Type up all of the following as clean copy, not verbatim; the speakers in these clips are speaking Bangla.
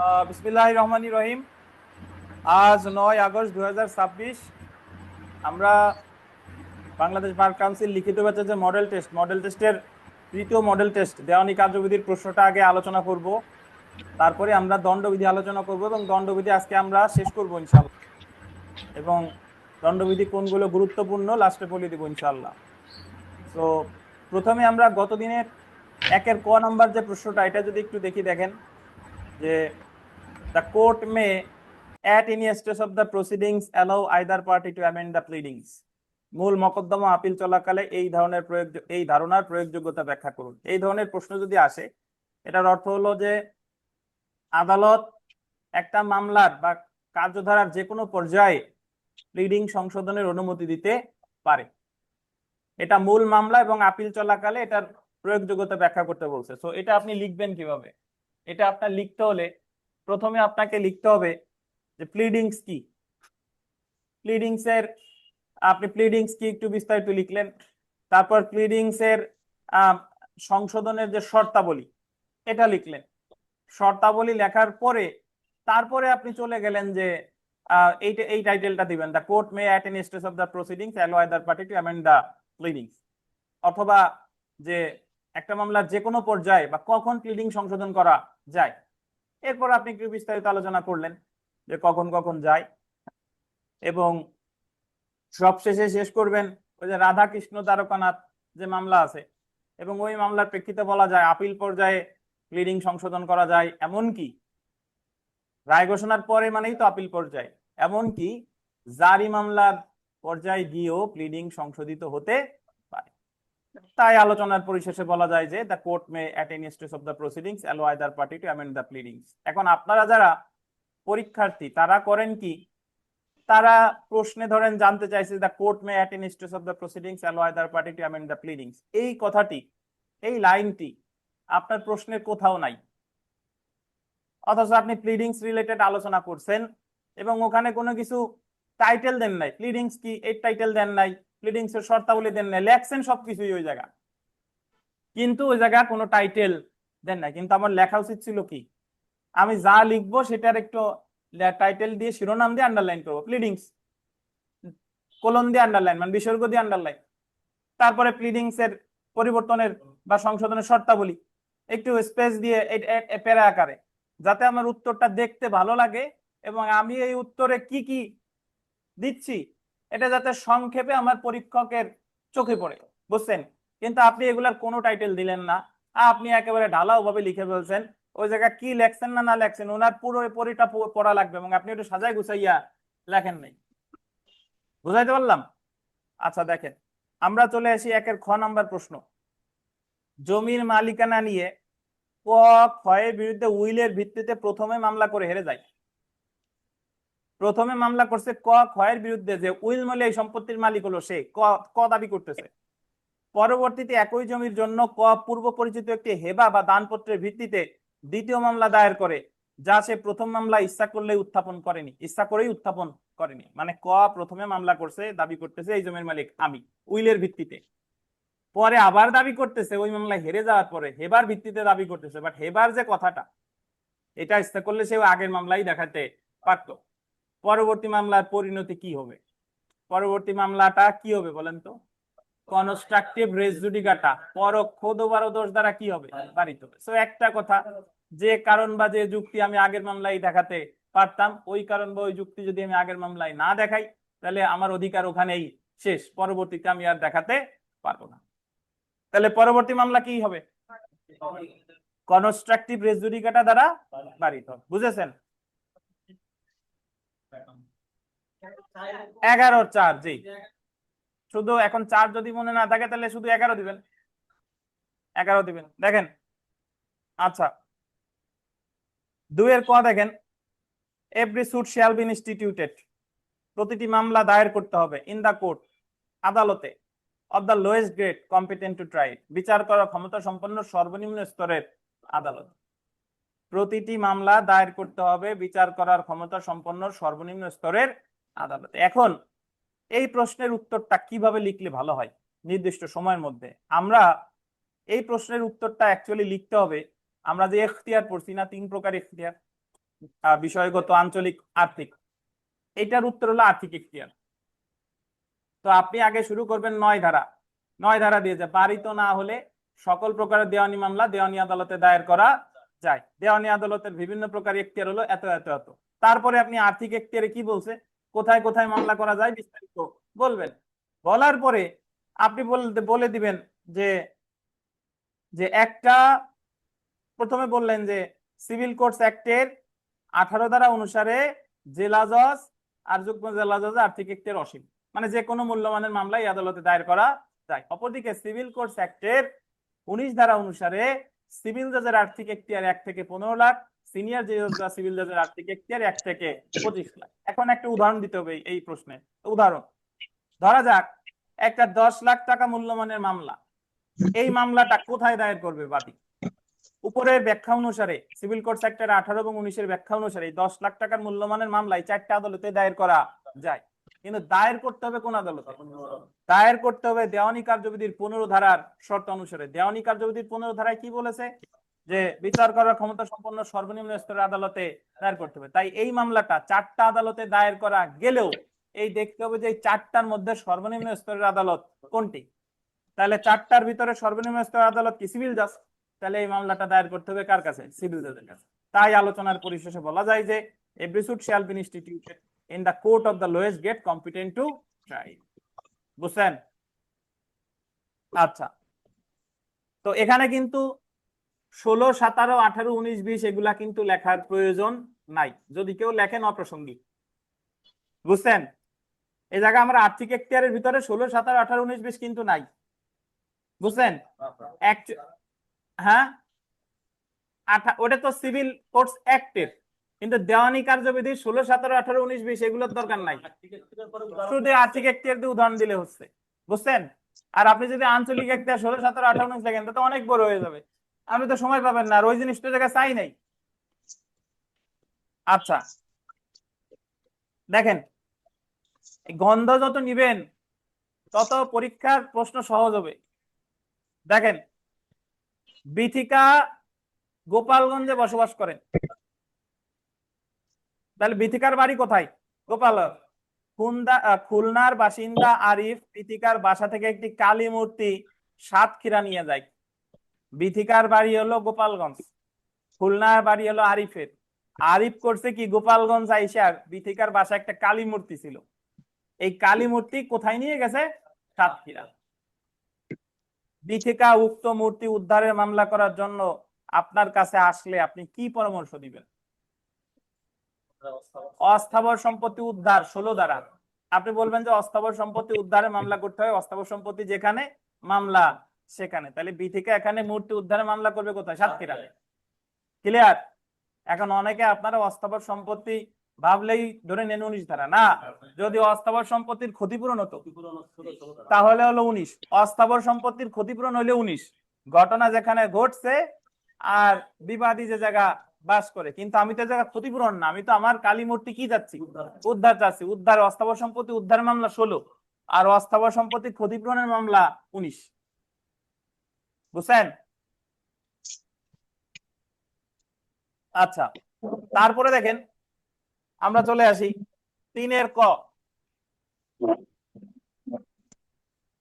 বিসমিল্লাহির রহমানির রহিম। আজ 9 আগস্ট 2026। আমরা বাংলাদেশ বার কাউন্সিল লিখিত ব্যাচে যে মডেল টেস্টের তৃতীয় মডেল টেস্ট দেওয়ানি কার্যবিধির প্রশ্নটা আগে আলোচনা করব, তারপরে আমরা দণ্ডবিধি আলোচনা করব এবং দণ্ডবিধি আজকে আমরা শেষ করব ইনশাআল্লাহ। এবং দণ্ডবিধি কোনগুলো গুরুত্বপূর্ণ লাস্টে বলে দিব ইনশাআল্লাহ। তো প্রথমে আমরা গতদিনের একের ক নাম্বার যে প্রশ্নটা, এটা যদি একটু দেখি, দেখেন যে the court may at any stage of the proceedings allow either party to amend the pleadings. মূল মকদ্দমা আপিল চলাকালে এই ধারণার প্রয়োগযোগ্যতা ব্যাখ্যা করুন। এই ধরনের প্রশ্ন যদি আসে, এটার অর্থ হলো যে আদালত একটা মামলার বা কার্যধারার যে কোনো পর্যায়ে প্লিডিং সংশোধনের অনুমতি দিতে পারে। এটা মূল মামলা এবং আপিল চলাকালে এটার প্রয়োগযোগ্যতা ব্যাখ্যা করতে বলছে। তো এটা আপনি লিখবেন কিভাবে? এটা আপনার লিখতে হলে প্রথমে আপনাকে লিখতে হবে যে প্লিডিংস কি। প্লিডিংস এর আপনি প্লিডিংস কি একটু বিস্তারিত লিখলেন, তারপর প্লিডিংস এর সংশোধনের যে শর্তাবলী এটা লিখলেন। শর্তাবলী লেখার পরে তারপরে আপনি চলে গেলেন যে এই টাইটেলটা দিবেন, the court may at any stage of the proceedings allow either party to amend the pleadings, অথবা যে একটা মামলার যে কোনো পর্যায়ে বা কখন প্লিডিং সংশোধন করা যায়। এরপর আপনি একটু বিস্তারিত আলোচনা করলেন যে কখন কখন যায়, এবং সবশেষে শেষ করবেন ওই যে রাধাকৃষ্ণ দ্বারকানাথ যে মামলা আছে, এবং ওই মামলার প্রেক্ষিতে বলা যায় আপিল পর্যায়ে প্লিডিং সংশোধন করা যায়, এমনকি রায় ঘোষণার পরে মানেই তো আপিল পর্যায়ে, এমনকি জারি মামলার পর্যায়ে গিয়েও প্লিডিং সংশোধিত হতে পারে। তাই আলোচনার পরিশেষে বলা যায় যে the court may at any stage of the proceedings allow either party to amend the pleadings. এখন আপনারা যারা পরীক্ষার্থী তারা করেন কি, তারা প্রশ্নে ধরেন জানতে চাইছে the court may at any stage of the proceedings allow either party to amend the pleadings, এই কথাটি, এই লাইনটি আপনার প্রশ্নের কোথাও নাই, অথচ আপনি প্লিডিংস রিলেটেড আলোচনা করছেন এবং ওখানে কোনো কিছু টাইটেল দেন নাই, প্লিডিংস কি এই টাইটেল দেন নাই, প্লিডিংস এর শর্তাবলী দেন নাই, লেখছেন সবকিছুই ওই জায়গা, কিন্তু ওই জায়গা কোনো টাইটেল দেন নাই। কিন্তু আমার লেখা উচিত ছিল কি, আমি যা লিখবো সেটার একটু টাইটেল দিয়ে শিরোনাম দিয়ে আন্ডারলাইন করবো, প্লিডিংস কোলন দিয়ে আন্ডারলাইন মানে বিসর্গ দিয়ে আন্ডারলাইন, তারপরে প্লিডিংস এর পরিবর্তনের বা সংশোধনের শর্তাবলী একটু স্পেস দিয়ে প্যারা আকারে, যাতে আমার উত্তরটা দেখতে ভালো লাগে এবং আমি এই উত্তরে কি কি দিচ্ছি এটা যাতে সংক্ষেপে আমার পরীক্ষকের চোখে পড়ে, বুঝছেন? কিন্তু আপনি এগুলার কোনো টাইটেল দিলেন না, আপনি একেবারে ঢালাও ভাবে লিখে ফেলছেন। ওই জায়গায় কি লেখছেন না না লেখছেন ওনার পুরো পরিটা পড়া লাগবে, এবং আপনি একটু সাজাই গুছাইয়া লেখেন নাই। বুঝাইতে পারলাম? আচ্ছা দেখেন, আমরা চলে আসি একের খ নাম্বার প্রশ্ন। জমির মালিকানা নিয়ে ক ক্ষয়ের বিরুদ্ধে উইলের ভিত্তিতে প্রথমে মামলা করে হেরে যায়। প্রথমে মামলা করছে ক ক্ষয়ের বিরুদ্ধে, যে উইল মলে এই সম্পত্তির মালিক হলো সে, ক দাবি করতেছে। পরবর্তীতে একই জমির জন্য ক পূর্ব পরিচিত একটি হেবা বা দানপত্রের ভিত্তিতে দ্বিতীয় মামলা দায়ের করে, যা সে প্রথম মামলা ইচ্ছা করলেই উত্থাপন করেনি, ইচ্ছা করেই উত্থাপন করেনি। মানে ক প্রথমে মামলা করছে, দাবি করতেছে এই জমির মালিক আমি উইলের ভিত্তিতে, পরে আবার দাবি করতেছে ওই মামলায় হেরে যাওয়ার পরে হেবার ভিত্তিতে দাবি করতেছে, বাট হেবার যে কথাটা এটা ইচ্ছা করলে সে আগের মামলাই দেখাতে পারত। পরবর্তী মামলার পরিণতি কি হবে? পরবর্তী মামলাটা কি হবে বলেন তো? কনস্ট্রাকটিভ রেস জুডিকাটা, পরোক্ষ দোষ দ্বারা কি হবে? বারিত হবে। সো একটা কথা, যে কারণ বা যে যুক্তি আমি আগের মামলায় দেখাতে পারতাম, ওই কারণ বা ওই যুক্তি যদি আমি আগের মামলায় না দেখাই, তাহলে আমার অধিকার ওখানেই শেষ, পরবর্তীতে আমি আর দেখাতে পারবো না। তাহলে পরবর্তী মামলা কি হবে? কনস্ট্রাকটিভ রেস জুডিকাটা দ্বারা বারিত হবে। বুঝেছেন? 11-4, জি। শুধু এখন 4 যদি মনে না থাকে তাহলে শুধু 11 দিবেন, 11 দিবেন। দেখেন, আচ্ছা 2 এর ক দেখেন, every suit shall be instituted, প্রতিটি মামলা দায়ের করতে হবে ইন দা কোর্ট, আদালতে, of the lowest grade competent to try, বিচার করার ক্ষমতা সম্পন্ন সর্বনিম্ন স্তরের আদালত। প্রতিটি মামলা দায়ের করতে হবে বিচার করার ক্ষমতা সম্পন্ন সর্বনিম্ন স্তরের আদালতে। এখন এই প্রশ্নের উত্তরটা কিভাবে লিখলে ভালো হয় নির্দিষ্ট সময়ের মধ্যে? আমরা এই প্রশ্নের উত্তরটা অ্যাকচুয়ালি লিখতে হবে, আমরা যে এখতিয়ার পড়ছি না, 3 প্রকার এখতিয়ার, বিষয়গত আঞ্চলিক আর্থিক, এটার উত্তর হলো আর্থিক এখতিয়ার। তো আপনি আগে শুরু করবেন 9 ধারা। 9 ধারা দিয়ে যে পারিত না হলে সকল প্রকারের দেওয়ানি মামলা দেওয়ানি আদালতে দায়ের করা যায়। দেওয়ানি আদালতের বিভিন্ন প্রকার এখতিয়ার হলো এত এত এত। তারপরে আপনি আর্থিক এখতিয়ারে কি বলছে, কোথায় কোথায় মামলা করা যায় বিস্তারিত বলবেন। বলার পরে আপনি বলে দিবেন যে যে একটা, প্রথমে বললেন যে সিভিল কোর্টস অ্যাক্টের 18 ধারা অনুসারে জেলা জজ আর যুগ্ম জেলা জজ আর্থিক এখতিয়ার অসীম, মানে যে কোনো মূল্যমানের মামলা এই আদালতে দায়ের করা যায়। অপরদিকে সিভিল কোর্টস অ্যাক্টের 19 ধারা অনুসারে সিভিল জজের আর্থিক এখতিয়ার 1 থেকে 15 লাখ, সিনিয়র জজ বা সিভিল জজের আর্থিক এখতিয়ার 1 থেকে 25 লাখ। এখন একটা উদাহরণ দিতে হবে এই প্রশ্নে। উদাহরণ ধরা যাক একটা 10 লাখ টাকা মূল্যমানের মামলা, এই মামলাটা কোথায় দায়ের করবে বাদী? উপরের ব্যাখ্যা অনুসারে সিভিল কোর্টস অ্যাক্টের 18 এবং 19-এর ব্যাখ্যা অনুসারে 10 লাখ টাকার মূল্যমানের মামলায় 4টা আদালতে দায়ের করা যায়, কিন্তু দায়ের করতে হবে কোন আদালতে? দায়ের করতে হবে দেওয়ানি কার্যবিধির 15 ধারার শর্ত অনুসারে। দেওয়ানি কার্যবিধির 15 ধারায় কি বলেছে? যে বিচার করার ক্ষমতা সম্পন্ন সর্বনিম্ন স্তরের আদালতে দায়ের করতে হবে। তাই এই মামলাটা 4টা আদালতে দায়ের করা গেলেও এই দেখতে হবে যে এই 4টার মধ্যে সর্বনিম্ন স্তরের আদালত কোনটি। তাহলে 4টার ভিতরে সর্বনিম্ন স্তরের আদালত কি? সিভিল জাজ। তাহলে এই মামলাটা দায়ের করতে হবে কার কাছে? সিভিল জাজের কাছে। তাই আলোচনার পরিশেষে বলা যায় যে every suit shall be instituted in the court of the lowest grade competent to try. বুঝছেন? আচ্ছা, তো এখানে কিন্তু 16, 17, 18, 19, 20 এগুলা কিন্তু লেখার প্রয়োজন নাই, যদি কেউ লেখেন অপ্রাসঙ্গিক। বুঝছেন? এই জায়গায় আমরা আর্থিক এখতিয়ারের ভিতরে 16, 17, 18, 19, 20 কিন্তু নাই। বুঝছেন? হ্যাঁ, ওটা তো সিভিল কোর্টস অ্যাক্টের, কিন্তু দেওয়ানি কার্যবিধি 16, 17, 18, 19, 20 এগুলোর দরকার নাই, শুধু আর্থিক এখতিয়ার দিয়ে উদাহরণ দিলে হচ্ছে। বুঝছেন? আর আপনি যদি আঞ্চলিক এখতিয়ার 16, 17, 18, 19 লেখেন তো অনেক বড় হয়ে যাবে, আপনি তো সময় পাবেন না, আর ওই জিনিসটা জায়গায় চাই নাই। আচ্ছা দেখেন, গন্ধ যত নিবেন তত পরীক্ষার প্রশ্ন সহজ হবে। দেখেন, বিথিকা গোপালগঞ্জে বসবাস করেন, তাহলে বিথিকার বাড়ি কোথায়? গোপাল। খুলনার বাসিন্দা আরিফ বিথিকার বাসা থেকে একটি কালী মূর্তি সাতক্ষীরা নিয়ে যায়। বিথিকার বাড়ি হলো গোপালগঞ্জ, খুলনার বাড়ি হলো আরিফের। আরিফ করছে কি? গোপালগঞ্জ আইসা বিথিকার বাসা একটা কালী মূর্তি ছিল, এই কালী মূর্তি কোথায় নিয়ে গেছে? সাতক্ষীরা। বিথিকা উক্ত মূর্তি উদ্ধারের মামলা করার জন্য আপনার কাছে আসলে আপনি কি পরামর্শ দিবেন? অস্থাবর সম্পত্তি উদ্ধার 16 ধারা। আপনি বলবেন যে অস্থাবর সম্পত্তি উদ্ধারের মামলা করতে হয়, অস্থাবর সম্পত্তি যেখানে মামলা সেখানে। তাহলে বিথিকা এখানে মূর্তি উদ্ধারের মামলা করবে কোথায়? সাতক্ষীরা। ক্লিয়ার? এখন অনেকে আপনারা অস্থাবর সম্পত্তি ভাবলেই ধরে নেন 19 ধারা, না, যদি অস্থাবর সম্পত্তির ক্ষতিপূরণ হতো তাহলে হলো 19। অস্থাবর সম্পত্তির ক্ষতিপূরণ হলে 19, ঘটনা যেখানে ঘটছে আর বিবাদী যে জায়গা বাস করে। কিন্তু আমি তো জায়গা ক্ষতিপূরণ না, আমি তো আমার কালী মূর্তি কি যাচ্ছি? উদ্ধার চাচ্ছি। উদ্ধার অস্থাবর সম্পত্তি উদ্ধার মামলা 16 আর অস্থাবর সম্পত্তি ক্ষতিপূরণের মামলা 19। বুঝছেন? আচ্ছা, তারপরে দেখেন আমরা চলে আসি 3-এর ক।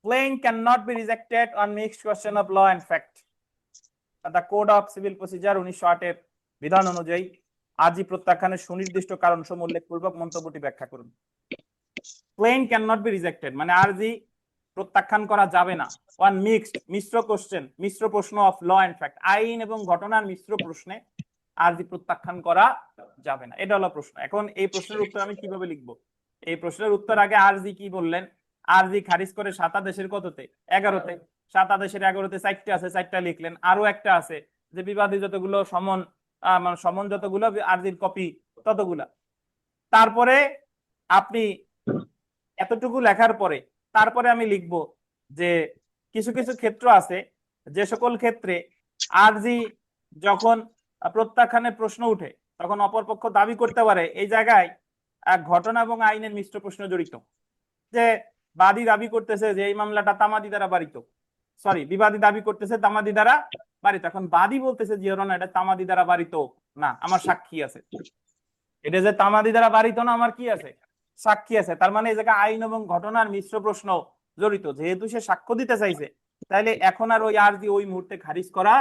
Claim cannot be rejected on mixed question of law and fact. The Code of Civil Procedure 1908 এর বিধান অনুযায়ী আজই প্রত্যাখ্যানের সুনির্দিষ্ট কারণ সমূহ উল্লেখপূর্বক মন্তব্যটি ব্যাখ্যা করুন। Claim cannot be rejected মানে আরজি প্রত্যাখ্যান করা যাবে না on mixed মিশ্র কোশ্চেন, মিশ্র প্রশ্ন অফ ল এন্ড ফ্যাক্ট, আইন এবং ঘটনার মিশ্র প্রশ্নে আরজি প্রত্যাখ্যান করা যাবে না। এটা হলো প্রশ্ন। এখন এই প্রশ্নের উত্তর আমি কিভাবে লিখবো? এই প্রশ্নের উত্তর আগে আরজি কি বললেন? আরজি খারিজ করে 7 আদেশের কততে? 11তে। 7 আদেশের 11তে 4টা আছে, 4টা লিখলেন। আরো একটা আছে যে বিবাদী যতগুলো সমন, মানে সমন যতগুলো আরজির কপি ততগুলা। তারপরে আপনি এতটুকু লেখার পরে তারপরে আমি লিখব যে কিছু কিছু ক্ষেত্র আছে যে সকল ক্ষেত্রে আরজি যখন প্রত্যাখ্যানের প্রশ্ন উঠে তখন অপরপক্ষ দাবি করতে পারে এই জায়গায় ঘটনা এবং আইনের মিশ্র প্রশ্ন জড়িত। যে বাদী দাবি করতেছে যে এই মামলাটা তামাদি দ্বারা বাড়িত, সরি বিবাদী দাবি করতেছে তামাদি দ্বারা বাড়িত, এখন বাদী বলতেছে যে এটা তামাদি দ্বারা বাড়িত না, আমার সাক্ষী আছে। এটা যে তামাদি দ্বারা বাড়িত না, আমার কি আছে, সাক্ষী আছে। তার মানে এই জায়গায় আইন এবং ঘটনার মিশ্র প্রশ্ন জড়িত। যেহেতু সে সাক্ষ্য দিতে চাইছে, তাইলে এখন আর ওই আর্জি ওই মুহূর্তে খারিজ করা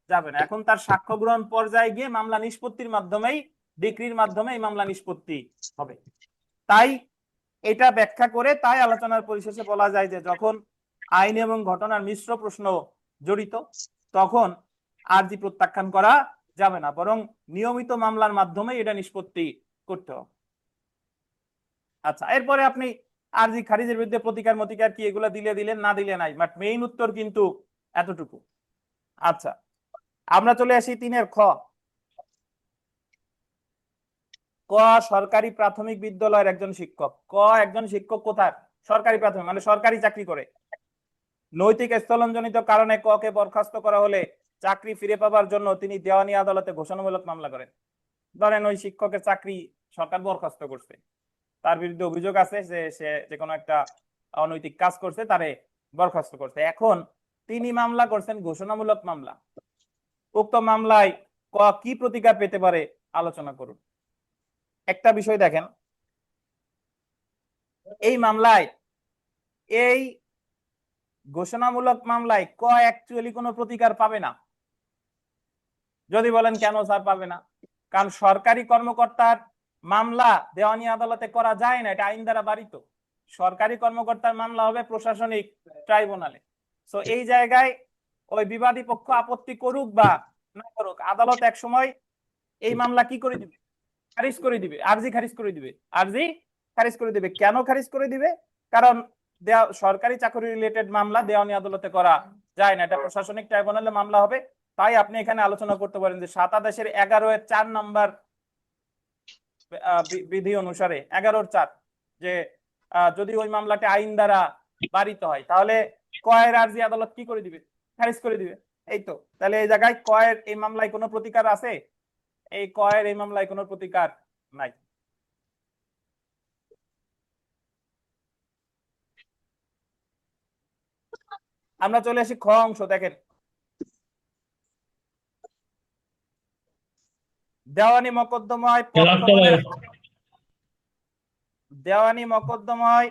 যাবে না। এখন তার সাক্ষ্য গ্রহণ পর্যায়ে গিয়ে মামলা নিষ্পত্তির মাধ্যমেই, ডিক্রির মাধ্যমে এই মামলা নিষ্পত্তি হবে। তাই এটা ব্যাখ্যা করে তাই আলোচনার পরিশেষে বলা যায় যে যখন আইন এবং ঘটনার মিশ্র প্রশ্ন জড়িত, তখন আর্জি প্রত্যাখ্যান করা যাবে না, বরং নিয়মিত মামলার মাধ্যমে এটা নিষ্পত্তি করতে হবে। আচ্ছা, এরপরে আপনি আর্জি খারিজের বিরুদ্ধে প্রতিকার মতিকার কি এগুলো দিলে দিলেন, না দিলে নাই, বাট মেইন উত্তর কিন্তু এতটুকু। আচ্ছা, আমরা চলে আসি 3 খ। ক, সরকারি প্রাথমিক বিদ্যালয়ের একজন শিক্ষক। ক, একজন শিক্ষক কোথায়, সরকারি প্রাথমিক মানে সরকারি চাকরি করে। নৈতিক স্থলনজনিত কারণে ক কে বরখাস্ত করা হলে চাকরি ফিরে পাবার জন্য তিনি দেওয়ানি আদালতে ঘোষণামূলক মামলা করেন। ধরেন ওই শিক্ষকের চাকরি সরকার বরখাস্ত করছে, তার বিরুদ্ধে অভিযোগ আছে যে সে যে কোনো একটা অনৈতিক কাজ করছে, তারে বরখাস্ত করছে। এখন তিনি মামলা করছেন ঘোষণামূলক মামলা। উক্ত মামলায় ক কি প্রতিকার পেতে পারে আলোচনা করুন। একটা বিষয় দেখেন, এই মামলায়, এই ঘোষণামূলক মামলায় ক অ্যাকচুয়ালি কোনো প্রতিকার পাবে না। যদি বলেন কেন স্যার পাবে না, কারণ সরকারি কর্মকর্তার মামলা দেওয়ানি আদালতে করা যায় না, এটা আইন দ্বারা বাড়িত। সরকারি কর্মকর্তার মামলা হবে প্রশাসনিক ট্রাইব্যুনালে। সো এই জায়গায় ওই বিবাদী পক্ষ আপত্তি করুক বা না করুক, আদালত এক সময় এই মামলা কি করে দিবে, খারিজ করে দিবে, আর্জি খারিজ করে দিবে, আর্জি খারিজ করে দিবে। কেন খারিজ করে দিবে? কারণ সরকারি চাকরি রিলেটেড মামলা দেওয়ানি আদালতে করা যায় না, এটা প্রশাসনিক ট্রাইব্যুনালে মামলা হবে। তাই আপনি এখানে আলোচনা করতে পারেন যে 7 আদেশের 11-4 নম্বর বিধি অনুসারে 11-4, যে যদি ওই মামলাটি আইন দ্বারা বাড়িত হয়, তাহলে কয়ের আর্জি আদালত কি করে দিবে, খারিজ করে দিবে। এই তো, তাহলে এই জায়গায় কয়ের এই মামলায় কোনো প্রতিকার আছে? এই কয়ের এই মামলায় কোনো প্রতিকার নাই। আমরা চলে আসি খ অংশ। দেখেন, দেওয়ানি মকদ্দমায় পক্ষগণের, দেওয়ানি মকদ্দমায়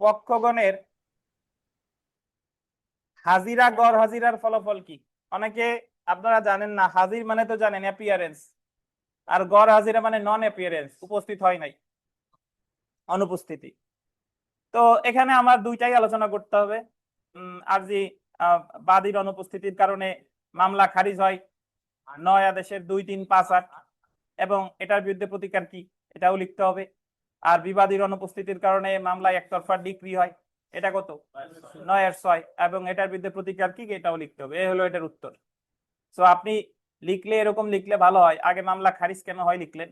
পক্ষগণের হাজিরা গড় হাজিরার ফলাফল কি? অনেকে আপনারা জানেন না, হাজির মানে তো জানেন অ্যাপিয়ারেন্স, আর গড় হাজিরা মানে নন অ্যাপিয়ারেন্স, উপস্থিত হয় নাই, অনুপস্থিতি। তো এখানে আমার দুইটাই আলোচনা করতে হবে। আরজি বাদীর অনুপস্থিতির কারণে মামলা খারিজ হয় 9 আদেশের 2, 3, 5, 8, এবং এটার বিরুদ্ধে প্রতিকার কি এটাও লিখতে হবে। আর বিবাদীর অনুপস্থিতির কারণে মামলায় একতরফা ডিক্রি হয়, এটা কত, 9-6, এবং এটার বিরুদ্ধে প্রতিকার কি এটাও লিখতে হবে। এই হলো এটার উত্তর। সো আপনি লিখলে এরকম লিখলে ভালো হয়, আগে মামলা খারিজ কেন হয় লিখলেন,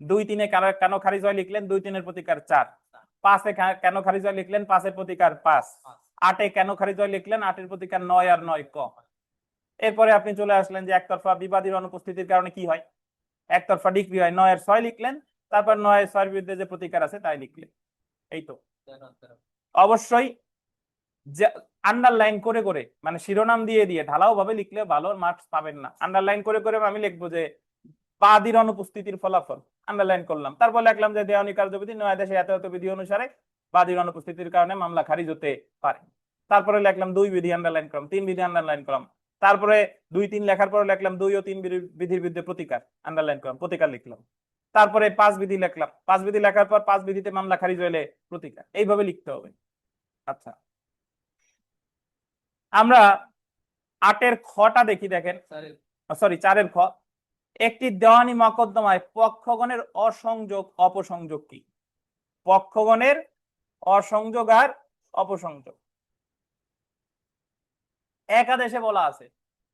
2, 3-এ কেন খারিজ হয় লিখলেন, 2, 3-এর প্রতিকার 4, 5-এ কেন খারিজ হয় লিখলেন, 5-এর প্রতিকার 5, 8-এ কেন খারিজ হয় লিখলেন, 8-এর প্রতিকার 9 আর 9 ক। এরপরে আপনি চলে আসলেন যে একতরফা বিবাদীর অনুপস্থিতির কারণে কি হয়, একতরফা ডিক্রি হয়, 9-6 লিখলেন, তারপর 9-6 বিরুদ্ধে যে প্রতিকার আছে তাই লিখলেন। এই তো, অবশ্যই আন্ডারলাইন করে করে, মানে শিরোনাম দিয়ে দিয়ে ঢালাও ভাবে লিখলে ভালো মার্কস পাবেন না। আন্ডারলাইন করে করে আমি লিখবো যে বাদীর অনুপস্থিতির ফলাফল, আন্ডারলাইন করলাম, তারপর লিখলাম যে দেওয়ানি কার্যবিধি 9 আদেশে এত এত বিধি অনুসারে বাদীর অনুপস্থিতির কারণে মামলা খারিজ হতে পারে। তারপরে লিখলাম 2 বিধি আন্ডারলাইন করলাম, 3 বিধি আন্ডারলাইন করলাম, তারপরে 2, 3 লেখার পরে লিখলাম 2 ও 3 বিধির বিরুদ্ধে প্রতিকার, আন্ডারলাইন করলাম, প্রতিকার লিখলাম। তারপরে 5 বিধি লিখলাম, 5 বিধি লেখার পর 5 বিধিতে মামলা খারিজ হলে প্রতিকার, এইভাবে লিখতে হবে। আচ্ছা, আমরা 8-এর খটা দেখি। দেখেন, সরি 4-এর খ, একটি দেওয়ানি মকদ্দমায় পক্ষগণের অসংযোগ অপসংযোগ কি? পক্ষগণের অসংযোগ আর অপসংযোগ এক আদেশে বলা আছে।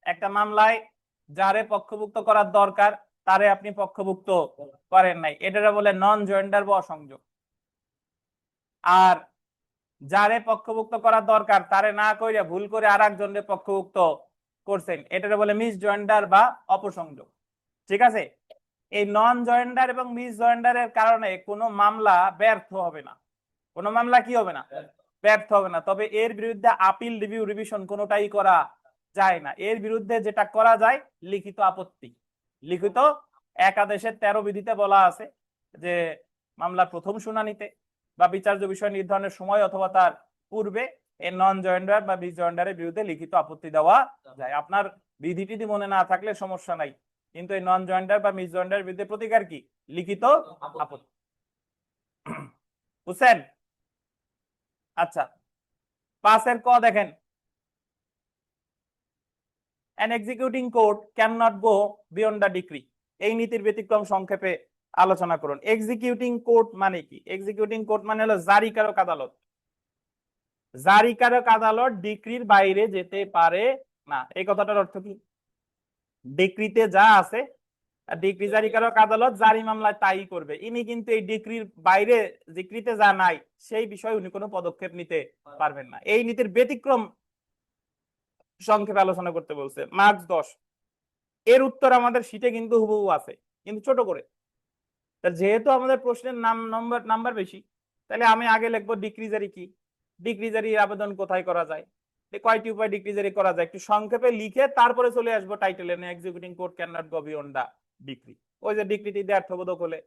একটা মামলায় যারে পক্ষভুক্ত করার দরকার তারে আপনি পক্ষভুক্ত করেন নাই, এটা বলে নন জয়েন্ডার বা অসংযোগ। আর যারে পক্ষভুক্ত করার দরকার তারে না কইরা ভুল করে আর একজনের পক্ষভুক্ত করছেন, এটা বলে মিস জয়েন্ডার বা অপসংযোগ। ঠিক আছে, এই নন জয়েন্ডার এবং মিস জয়েন্ডারের কারণে কোনো মামলা ব্যর্থ হবে না, কোনো মামলা কি হবে না, ব্যর্থ হবে না। তবে এর বিরুদ্ধে আপিল, রিভিউ, রিভিশন কোনোটাই করা যায় না। এর বিরুদ্ধে যেটা করা যায় লিখিত আপত্তি। লিখিত 1 আদেশের 13 বিধিতে বলা আছে যে মামলার প্রথম শুনানিতে বা বিচার্য বিষয় নির্ধারণের সময় অথবা তার পূর্বে এই নন জয়েন্ডার বা মিস জয়েন্ডারের বিরুদ্ধে লিখিত আপত্তি দেওয়া যায়। আপনার বিধিটি মনে না থাকলে সমস্যা নাই, কিন্তু এই নন জয়েন্ডার বা মিস জয়েন্ডারের বিরুদ্ধে প্রতিকার কি? লিখিত আপত্তি। বুঝছেন? আচ্ছা, 5 ক দেখেন, an executing court cannot go beyond the decree। এই নীতির ব্যতিক্রম সংক্ষেপে আলোচনা করুন। এক্সিকিউটিং কোর্ট মানে কি? এক্সিকিউটিং কোর্ট মানে হলো জারিকারক আদালত। জারিকারক আদালত ডিক্রির বাইরে যেতে পারে না। এই কথাটার অর্থ কি? ডিক্রিতে যা আছে, ডিক্রি জারিকারক আদালত জারি মামলায় তাই করবে। ইনি কিন্তু এই ডিক্রির বাইরে, ডিক্রিতে যা নাই সেই বিষয়ে উনি কোনো পদক্ষেপ নিতে পারবেন না। এই নীতির ব্যতিক্রম সংক্ষেপে আলোচনা করতে বলছে। মার্কস 10। এর উত্তর আমাদের শীটে কিন্তু হুবহু আছে, কিন্তু ছোট করে। যেহেতু আমাদের প্রশ্নের নাম্বার বেশি, তাহলে আমি আগে লিখবো ডিক্রি জারি কি, ডিক্রি জারি আবেদন কোথায় করা যায়, কয়টি উপায় ডিক্রি জারি করা যায়, একটু সংক্ষেপে লিখে তারপরে চলে আসবো টাইটেলে, executing court can not go beyond the decree. ওই যে ডিক্রিটি অর্থবোধক হলে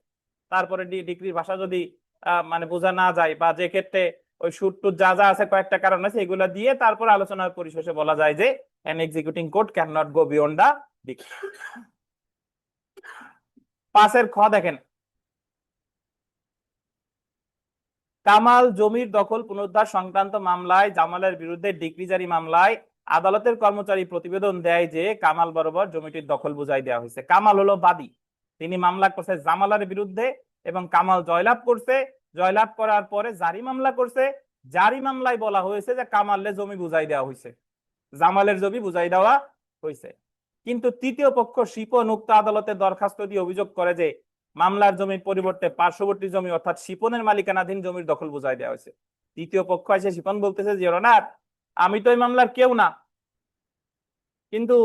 তারপরে ডিক্রির ভাষা যদি মানে বোঝা না যায়, বা যে ক্ষেত্রে ওই সুরটুর যা যা আছে কয়েকটা কারণ আছে, এগুলা দিয়ে তারপর আলোচনার পরিশেষে বলা যায় যে an executing court cannot go beyond the decree। 5 খ দেখেন, কামাল জমির দখল পুনরুদ্ধার সংক্রান্ত মামলায় জামালের বিরুদ্ধে ডিক্রি জারি মামলায় আদালতের কর্মচারী প্রতিবেদন দেয় যে কামাল বরাবর জমিটির দখল বুঝাই দেওয়া হয়েছে। কামাল হলো বাদী, তিনি মামলা করছে জামালের বিরুদ্ধে এবং কামাল জয়লাভ করছে। জয়লাভ করার পরে জারি মামলা করছে। জারি মামলায় বলা হয়েছে যে কামালের জমি বুঝাই দেওয়া হয়েছে, জামালের জমি বুঝাই দেওয়া হয়েছে। কিন্তু তৃতীয় পক্ষ শিপন উক্ত আদালতে দরখাস্ত দিয়ে অভিযোগ করে যে মামলার জমির পরিবর্তে পার্শ্ববর্তী জমি অর্থাৎ শিপনের মালিকানাধীন জমির দখল বুঝাই দেওয়া হয়েছে। তৃতীয় পক্ষ এসে শিপন বলতেছে যে অনার, আমি তো এই মামলার কেউ না, কিন্তু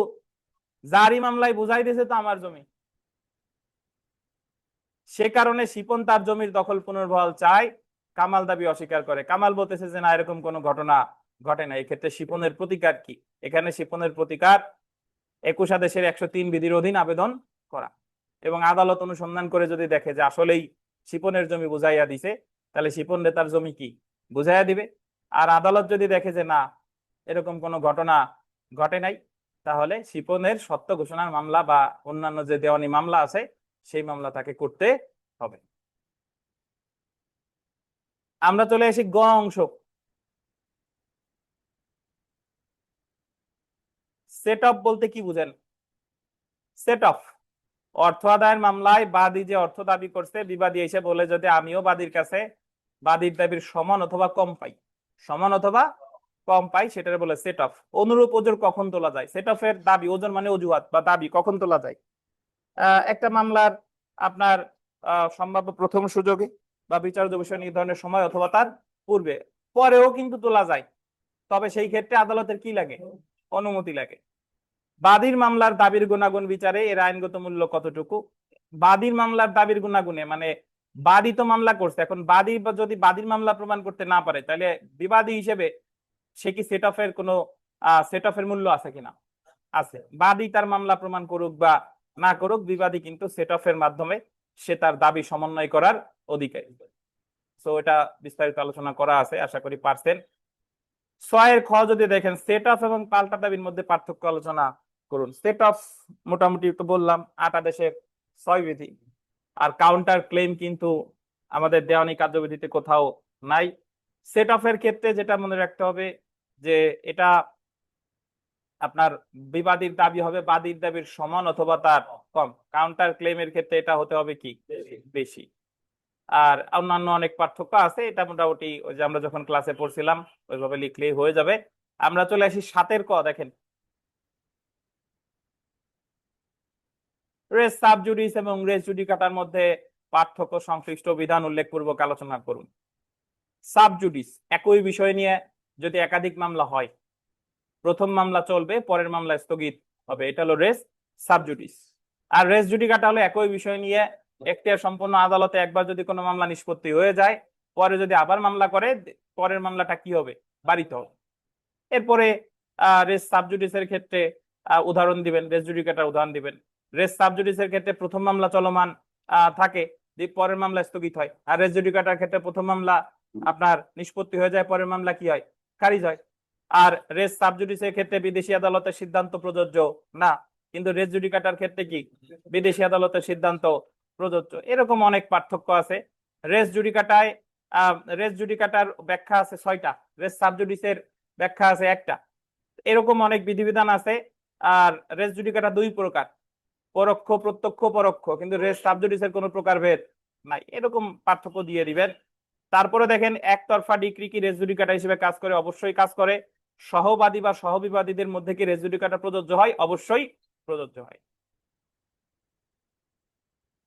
জারি মামলায় বুঝাই দিয়েছে তো আমার জমি, সে কারণে শিপন তার জমির দখল পুনর্বহাল চায়। কামাল দাবি অস্বীকার করে। কামাল বলতেছে যে না, এরকম কোনো ঘটনা ঘটে না। এক্ষেত্রে শিপনের প্রতিকার কি? এখানে শিপনের প্রতিকার 21 আদেশের 103 বিধির অধীন আবেদন করা, এবং আদালত অনুসন্ধান করে যদি দেখে যে আসলেই শিপনের জমি বুঝাইয়া দিছে, তাহলে শিপন তার জমি কি বুঝাইয়া দিবে। আর আদালত যদি দেখে যে না, এরকম কোনো ঘটনা ঘটে নাই, তাহলে শিপনের সত্য ঘোষণার মামলা বা অন্যান্য যে দেওয়ানি মামলা আছে সেই মামলা তাকে করতে হবে। আমরা চলে আসি গ অংশ। সেট অফ বলতে কি বুঝেন? সেট অফ অর্থ আদায়ের মামলায় বাদী যে অর্থ দাবি করছে, বিবাদী এসে বলে যদি আমিও বাদীর কাছে বাদীর দাবির সমান অথবা কম পাই, সমান অথবা কম পাই, সেটার বলে সেট অফ। অনুরূপ ওজন কখন তোলা যায়? সেট অফের দাবি, ওজন মানে অজুহাত বা দাবি, কখন তোলা যায়? একটা মামলার আপনার সম্ভাব্য প্রথম সুযোগে বা বিচার্য বিষয় নির্ধারণের সময় অথবা তার পূর্বে, পরেও কিন্তু তোলা যায়, তবে সেই ক্ষেত্রে আদালতের কি লাগে? অনুমতি লাগে। বাদীর মামলার দাবির গুণাগুণ বিচারে এর আইনগত মূল্য কতটুকু? বাদীর মামলার দাবির গুণাগুণে মানে বাদী তো মামলা করছে, এখন বাদী যদি বাদীর মামলা প্রমাণ করতে না পারে, তাহলে বিবাদী হিসেবে সে কি সেট অফের কোনো সেট অফের মূল্য আছে কিনা? আছে। বাদী তার মামলা প্রমাণ করুক বা না করুক, বিবাদী কিন্তু সেট অফের মাধ্যমে সে তার দাবি সমন্বয় করার অধিকারী। সো এটা বিস্তারিত আলোচনা করা আছে, আশা করি পারছেন। 6 খ যদি দেখেন, সেট অফ এবং পাল্টা দাবির মধ্যে পার্থক্য আলোচনা করুন। সেট অফ মোটামুটি তো বললাম 8 আদেশের 6 বিধি, আর কাউন্টার ক্লেম কিন্তু আমাদের দেওয়ানি কার্যবিধিতে কোথাও নাই। সেট অফের ক্ষেত্রে যেটা মনে রাখতে হবে যে এটা আপনার বিবাদীর দাবি হবে বাদীর দাবির সমান অথবা তার কম। কাউন্টার ক্লেমের ক্ষেত্রে এটা হতে হবে কি? বেশি। আর অন্যান্য অনেক পার্থক্য আছে, এটা মোটামুটি ওই যে আমরা যখন ক্লাসে পড়ছিলাম ওইভাবে লিখলেই হয়ে যাবে। আমরা চলে আসি 7 ক দেখেন, রেস সাবজুডিস এবং রেস জুডিকাটার মধ্যে পার্থক্য সংশ্লিষ্ট বিধান উল্লেখপূর্বক আলোচনা করুন। সাবজুডিস একই বিষয় নিয়ে যদি একাধিক মামলা হয়, প্রথম মামলা চলবে, পরের মামলা স্থগিত হবে, এটা হলো রেস সাবজুডিস। আর রেস জুডিকাটা হলো একই বিষয় নিয়ে এখতিয়ার সম্পন্ন আদালতে একবার যদি কোনো মামলা নিষ্পত্তি হয়ে যায়, পরে যদি আবার মামলা করে, পরের মামলাটা কি হবে? বাড়িতে হবে। এরপরে রেস সাবজুডিসের ক্ষেত্রে উদাহরণ দিবেন, রেস জুডিকাটার উদাহরণ দিবেন। রেস সাবজুডিসের ক্ষেত্রে প্রথম মামলা চলমান থাকে, পরের মামলা স্থগিত হয়। আর রেস জুডিকাটার ক্ষেত্রে প্রথম মামলা আপনার নিষ্পত্তি হয়ে যায়, পরের মামলা কি হয়, খারিজ হয়। আর রেস সাবজুডিসের ক্ষেত্রে বিদেশি আদালতের সিদ্ধান্ত প্রযোজ্য না, কিন্তু রেস জুডিকাটার ক্ষেত্রে কি বিদেশি আদালতের সিদ্ধান্ত প্রযোজ্য। এরকম অনেক পার্থক্য আছে। রেস জুডিকাটায় রেস জুডিকাটার ব্যাখ্যা আছে 6টা, রেস সাবজুডিসের ব্যাখ্যা আছে 1টা। এরকম অনেক বিধিবিধান আছে। আর রেস জুডিকাটা 2 প্রকার, পরোক্ষ, প্রত্যক্ষ, পরোক্ষ, কিন্তু রেস সাবজুডিসের কোনো প্রকার ভেদ নাই। এরকম পার্থক্য দিয়ে দিবেন। তারপরে দেখেন একতরফা ডিক্রি কি রেস জুডিকাটা হিসেবে কাজ করে? অবশ্যই কাজ করে। সহবাদী বা সহবিবাদীদের মধ্যে কি রেস জুডিকাটা প্রযোজ্য হয়? অবশ্যই প্রযোজ্য হয়।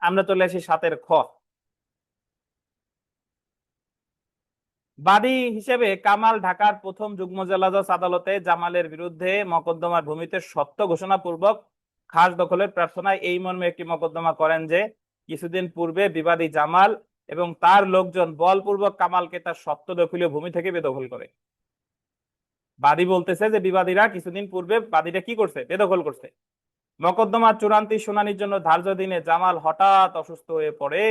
আমরা চলে আসি 7-এর খ। বাদী হিসেবে কামাল ঢাকার প্রথম যুগ্ম জেলা জজ আদালতে জামালের বিরুদ্ধে মকদ্দমার ভূমিতে সত্য ঘোষণা পূর্বক খাস দখলের প্রার্থনায় এই মর্মে একটি মকদ্দমা করেন যে কিছুদিন পূর্বে বিবাদী জামাল এবং তার লোকজন বলপূর্বক কামালকে তার সত্য দখলীয় ভূমি থেকে বেদখল করে। বাদী বলতেছে যে বিবাদীরা কিছুদিন পূর্বে বাদীরা কি করছে, বেদখল করছে। মকদ্দমার চূড়ান্ত শুনানির জন্য ধার্য দিনে জামাল হঠাৎ অসুস্থ হয়ে পড়ে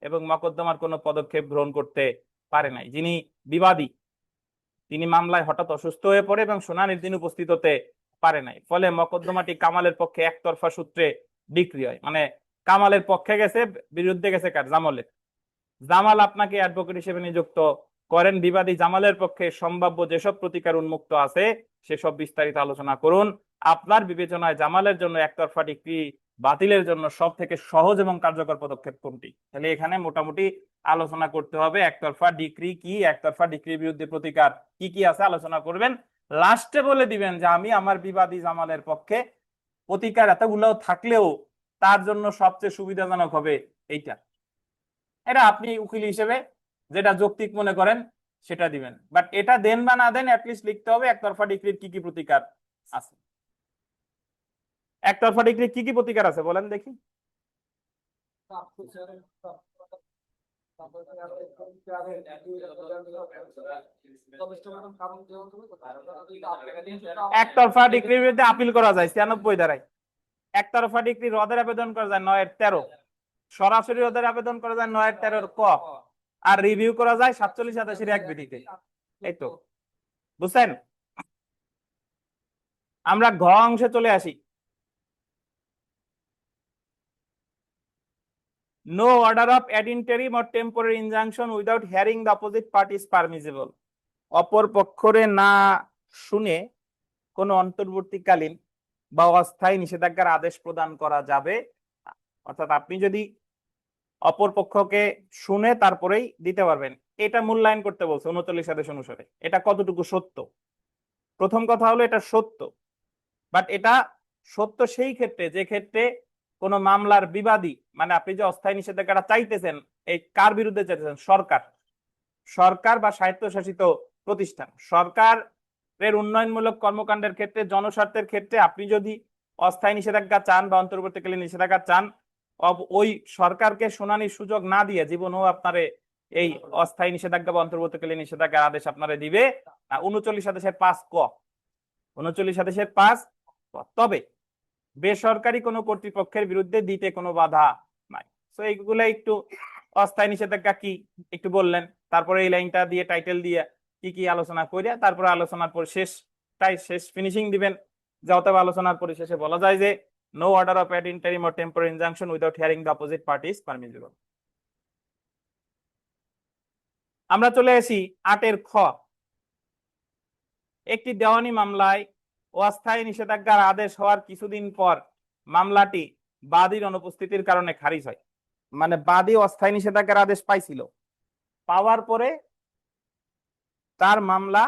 এবং মকদ্দমার কোনো পদক্ষেপ গ্রহণ করতে পারে নাই। যিনি বিবাদী তিনি মামলায় হঠাৎ অসুস্থ হয়ে পড়ে এবং শুনানির দিন উপস্থিত হতে পারে নাই। ফলে মকদ্দমাটি কামালের পক্ষে একতরফা সূত্রে ডিক্রি হয়। মানে কামালের পক্ষে গেছে, বিরুদ্ধে গেছে কার? জামালের। জামাল আপনাকে অ্যাডভোকেট হিসেবে নিযুক্ত করেন, বিবাদী জামালের পক্ষে সম্ভাব্য যেসব প্রতিকার উন্মুক্ত আছে সেসব বিস্তারিত আলোচনা করুন। আপনার বিবেচনায় জামালের জন্য একতরফা ডিক্রি বাতিলের জন্য সব থেকে সহজ এবং কার্যকর পদক্ষেপ কোনটি? তাহলে এখানে মোটামুটি আলোচনা করতে হবে একতরফা ডিক্রি কি, একতরফা ডিক্রির বিরুদ্ধে প্রতিকার কি কি আছে আলোচনা করবেন। লাস্টে বলে দিবেন যে আমি আমার বিবাদী জামালের পক্ষে, প্রতিকার এতগুলো থাকলেও তার জন্য সবচেয়ে সুবিধাজনক হবে এইটা। এটা আপনি উকিল হিসেবে যেটা যৌক্তিক মনে করেন সেটা দিবেন, বাট এটা দেন বা না দেন অ্যাটলিস্ট লিখতে হবে একতরফা ডিক্রির কি কি প্রতিকার আছে। একতরফা ডিক্রির কি কি প্রতিকার আছে বলেন দেখি। একতরফা ডিক্রির বিরুদ্ধে আপিল করা যায় 96 ধারায়। একতরফা ডিক্রি রদের আবেদন করা যায় 9-13, সরাসরি রদের আবেদন করা যায় 9-13 ক, আর রিভিউ করা যায় 47-87 এক বিধিতে। এই তো বুঝছেন। আমরা ঘ অংশে চলে আসি। No order of ad interim or temporary injunction without hearing the opposite party is permissible. অপর পক্ষরে না শুনে কোন অন্তর্বর্তীকালীন বা অস্থায়ী নিষেধাজ্ঞার আদেশ প্রদান করা যাবে। অর্থাৎ আপনি যদি অপর পক্ষকে শুনে তারপরেই দিতে পারবেন, এটা মূল্যায়ন করতে বলছে 39 আদেশ অনুসারে। এটা কতটুকু সত্য? প্রথম কথা হলো এটা সত্য, বাট এটা সত্য সেই ক্ষেত্রে যে ক্ষেত্রে কোন মামলার বিবাদী, মানে আপনি যে অস্থায়ী নিষেধাজ্ঞাটা চাইতেছেন এই কার বিরুদ্ধে চাইতেছেন? সরকার, সরকার বা স্বায়ত্তশাসিত প্রতিষ্ঠান। সরকারের উন্নয়নমূলক কর্মকাণ্ডের ক্ষেত্রে, জনস্বার্থের ক্ষেত্রে আপনি যদি অস্থায়ী নিষেধাজ্ঞা চান বা অন্তর্বর্তীকালীন নিষেধাজ্ঞা চান, ওই সরকারকে শুনানির সুযোগ না দিয়ে জীবনও আপনারে এই অস্থায়ী নিষেধাজ্ঞা বা অন্তর্বর্তীকালীন নিষেধাজ্ঞার আদেশ আপনারে দিবে 39 আদেশের 5 ক। 39 আদেশের 5 ক। তবে বেসরকারি কোনো কর্তৃপক্ষের বিরুদ্ধে দিতে কোনো বাধা নাই। তো এইগুলো একটু অস্থায়ী নিষেধাজ্ঞা কি একটু বললেন, তারপরে এই লাইনটা দিয়ে টাইটেল দিয়ে কি কি আলোচনা করিয়া তারপরে আলোচনার পর শেষ ফিনিশিং দিবেন। যত আলোচনার পরিশেষে বলা যায় যে no order of ad interim or temporary injunction without hearing the opposite party is permissible. আমরা চলে আসি 8-এর খ। একটি দেওয়ানি মামলায় অস্থায়ী নিষেধাজ্ঞার আদেশ হওয়ার কিছুদিন পর মামলাটি বাদীর অনুপস্থিতির কারণে খারিজ হয়। মানে বাদী অস্থায়ী নিষেধাজ্ঞার আদেশ পাইছিল, পাওয়ার পরে তার মামলা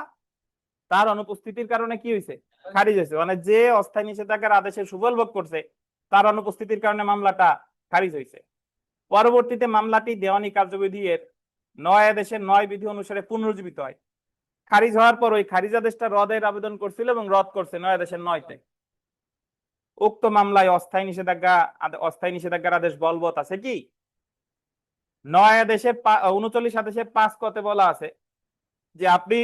তার অনুপস্থিতির কারণে কি হয়েছে? খারিজ হয়েছে। মানে যে অস্থায়ী নিষেধাজ্ঞার আদেশের সুফল ভোগ করছে তার অনুপস্থিতির কারণে মামলাটা খারিজ হয়েছে। পরবর্তীতে মামলাটি দেওয়ানি কার্যবিধি এর 9 আদেশের 9 বিধি অনুসারে পুনরুজ্জীবিত হয়। খারিজ হওয়ার পর ওই খারিজ আদেশটা রদের আবেদন করছিল এবং রদ করছে 9 আদেশের 9-তে। উক্ত মামলায় অস্থায়ী নিষেধাজ্ঞার আদেশ বলবৎ আছে কি? 9 আদেশের 39 আদেশের 5 কতে বলা আছে যে আপনি